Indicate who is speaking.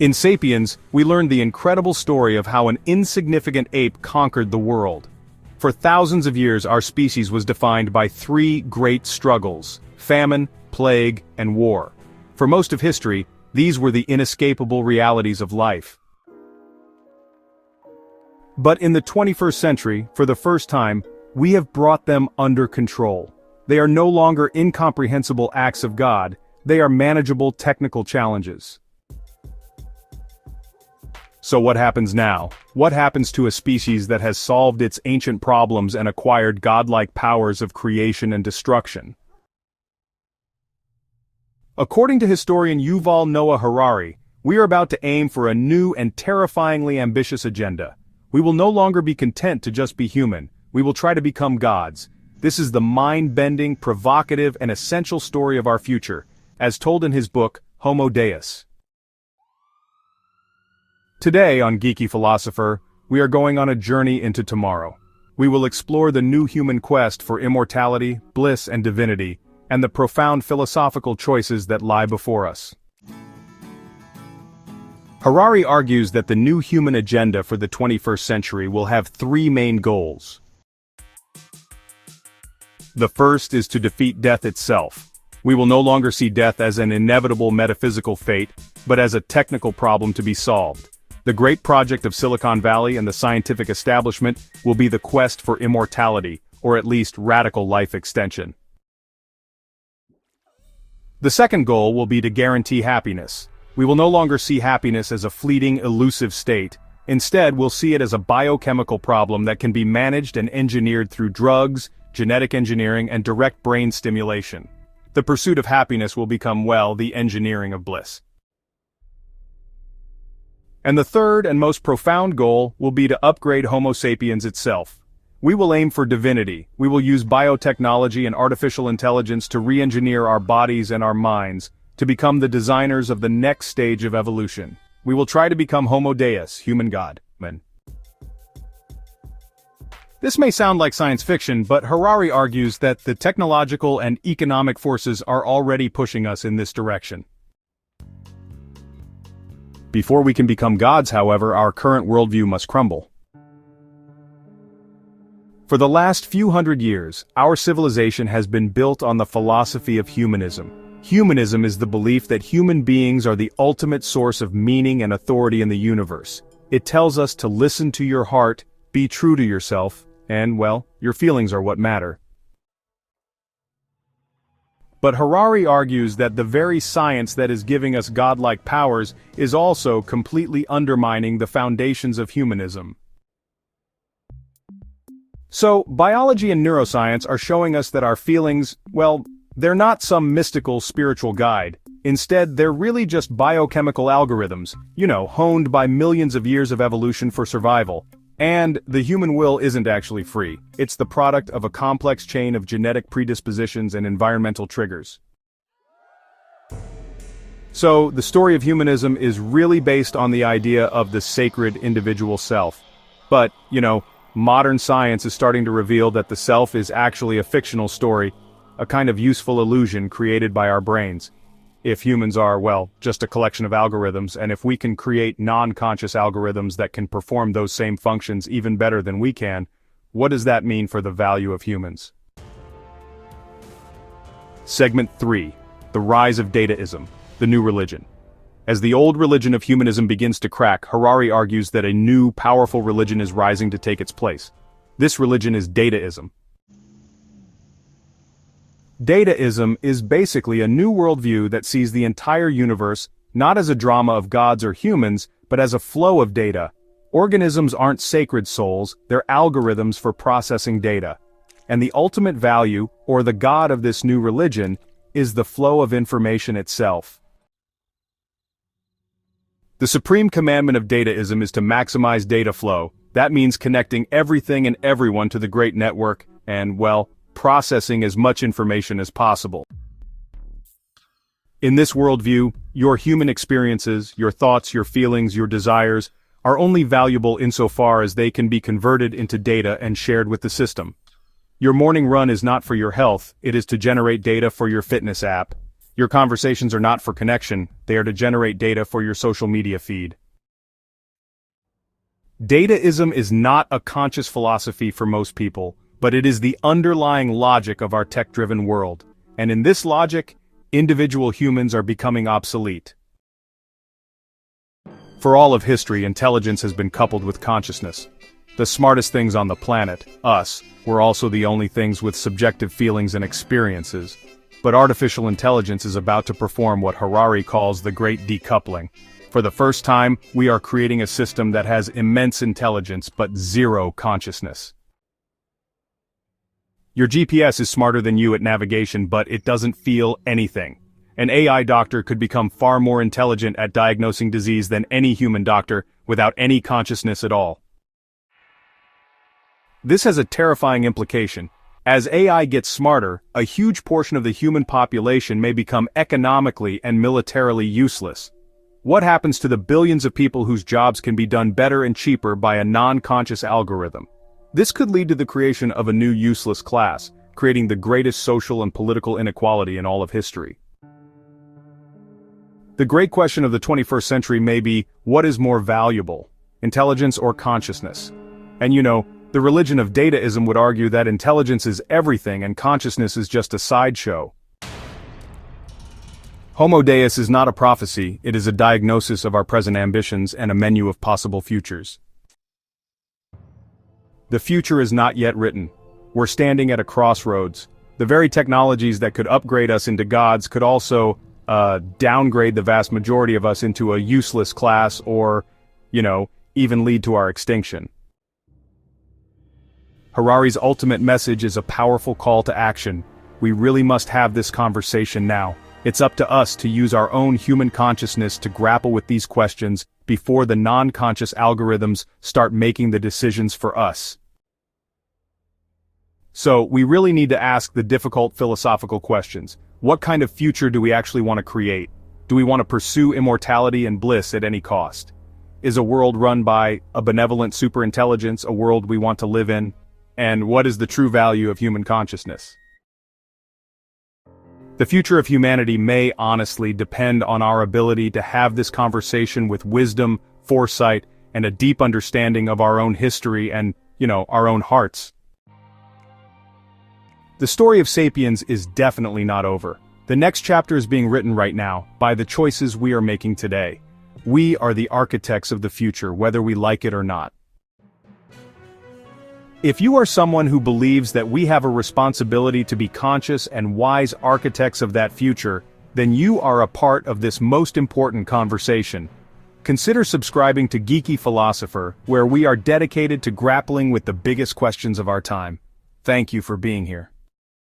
Speaker 1: In Sapiens, we learned the incredible story of how an insignificant ape conquered the world. For thousands of years our species was defined by three great struggles: famine, plague, and war. For most of history, these were the inescapable realities of life. But in the 21st century, for the first time, we have brought them under control. They are no longer incomprehensible acts of God, they are manageable technical challenges. So what happens now? What happens to a species that has solved its ancient problems and acquired godlike powers of creation and destruction? According to historian Yuval Noah Harari, we are about to aim for a new and terrifyingly ambitious agenda. We will no longer be content to just be human, we will try to become gods. This is the mind-bending, provocative, and essential story of our future, as told in his book, Homo Deus. Today on Geeky Philosopher, we are going on a journey into tomorrow. We will explore the new human quest for immortality, bliss, and divinity, and the profound philosophical choices that lie before us. Harari argues that the new human agenda for the 21st century will have three main goals. The first is to defeat death itself. We will no longer see death as an inevitable metaphysical fate, but as a technical problem to be solved. The great project of Silicon Valley and the scientific establishment will be the quest for immortality, or at least radical life extension. The second goal will be to guarantee happiness. We will no longer see happiness as a fleeting, elusive state. Instead, we'll see it as a biochemical problem that can be managed and engineered through drugs, genetic engineering, and direct brain stimulation. The pursuit of happiness will become, well, the engineering of bliss. And the third and most profound goal will be to upgrade Homo sapiens itself. We will aim for divinity. We will use biotechnology and artificial intelligence to re-engineer our bodies and our minds, to become the designers of the next stage of evolution. We will try to become Homo Deus, human God. This may sound like science fiction, but Harari argues that the technological and economic forces are already pushing us in this direction. Before we can become gods, however, our current worldview must crumble. For the last few hundred years, our civilization has been built on the philosophy of humanism. Humanism is the belief that human beings are the ultimate source of meaning and authority in the universe. It tells us to listen to your heart, be true to yourself, and, well, your feelings are what matter. But Harari argues that the very science that is giving us godlike powers is also completely undermining the foundations of humanism. So, biology and neuroscience are showing us that our feelings, well, they're not some mystical spiritual guide. Instead, they're really just biochemical algorithms, honed by millions of years of evolution for survival. And the human will isn't actually free. It's the product of a complex chain of genetic predispositions and environmental triggers. So, the story of humanism is really based on the idea of the sacred individual self. But, modern science is starting to reveal that the self is actually a fictional story, a kind of useful illusion created by our brains. If humans are, well, just a collection of algorithms, and if we can create non-conscious algorithms that can perform those same functions even better than we can, what does that mean for the value of humans? Segment 3. The Rise of Dataism, the New Religion. As the old religion of humanism begins to crack, Harari argues that a new, powerful religion is rising to take its place. This religion is Dataism. Dataism is basically a new worldview that sees the entire universe not as a drama of gods or humans, but as a flow of data. Organisms aren't sacred souls, they're algorithms for processing data. And the ultimate value, or the god of this new religion, is the flow of information itself. The supreme commandment of Dataism is to maximize data flow. That means connecting everything and everyone to the great network, and, well, processing as much information as possible. In this worldview, your human experiences, your thoughts, your feelings, your desires, are only valuable insofar as they can be converted into data and shared with the system. Your morning run is not for your health, it is to generate data for your fitness app. Your conversations are not for connection, they are to generate data for your social media feed. Dataism is not a conscious philosophy for most people, but it is the underlying logic of our tech-driven world. And in this logic, individual humans are becoming obsolete. For all of history, intelligence has been coupled with consciousness. The smartest things on the planet, us, were also the only things with subjective feelings and experiences. But artificial intelligence is about to perform what Harari calls the Great Decoupling. For the first time, we are creating a system that has immense intelligence but zero consciousness. Your GPS is smarter than you at navigation, but it doesn't feel anything. An AI doctor could become far more intelligent at diagnosing disease than any human doctor without any consciousness at all. This has a terrifying implication. As AI gets smarter, a huge portion of the human population may become economically and militarily useless. What happens to the billions of people whose jobs can be done better and cheaper by a non-conscious algorithm? This could lead to the creation of a new useless class, creating the greatest social and political inequality in all of history. The great question of the 21st century may be, what is more valuable, intelligence or consciousness? And the religion of Dataism would argue that intelligence is everything and consciousness is just a sideshow. Homo Deus is not a prophecy, it is a diagnosis of our present ambitions and a menu of possible futures. The future is not yet written. We're standing at a crossroads. The very technologies that could upgrade us into gods could also, downgrade the vast majority of us into a useless class or, even lead to our extinction. Harari's ultimate message is a powerful call to action. We really must have this conversation now. It's up to us to use our own human consciousness to grapple with these questions before the non-conscious algorithms start making the decisions for us. So, we really need to ask the difficult philosophical questions. What kind of future do we actually want to create? Do we want to pursue immortality and bliss at any cost? Is a world run by a benevolent superintelligence a world we want to live in? And what is the true value of human consciousness? The future of humanity may honestly depend on our ability to have this conversation with wisdom, foresight, and a deep understanding of our own history and, our own hearts. The story of Sapiens is definitely not over. The next chapter is being written right now, by the choices we are making today. We are the architects of the future, whether we like it or not. If you are someone who believes that we have a responsibility to be conscious and wise architects of that future, then you are a part of this most important conversation. Consider subscribing to Geeky Philosopher, where we are dedicated to grappling with the biggest questions of our time. Thank you for being here.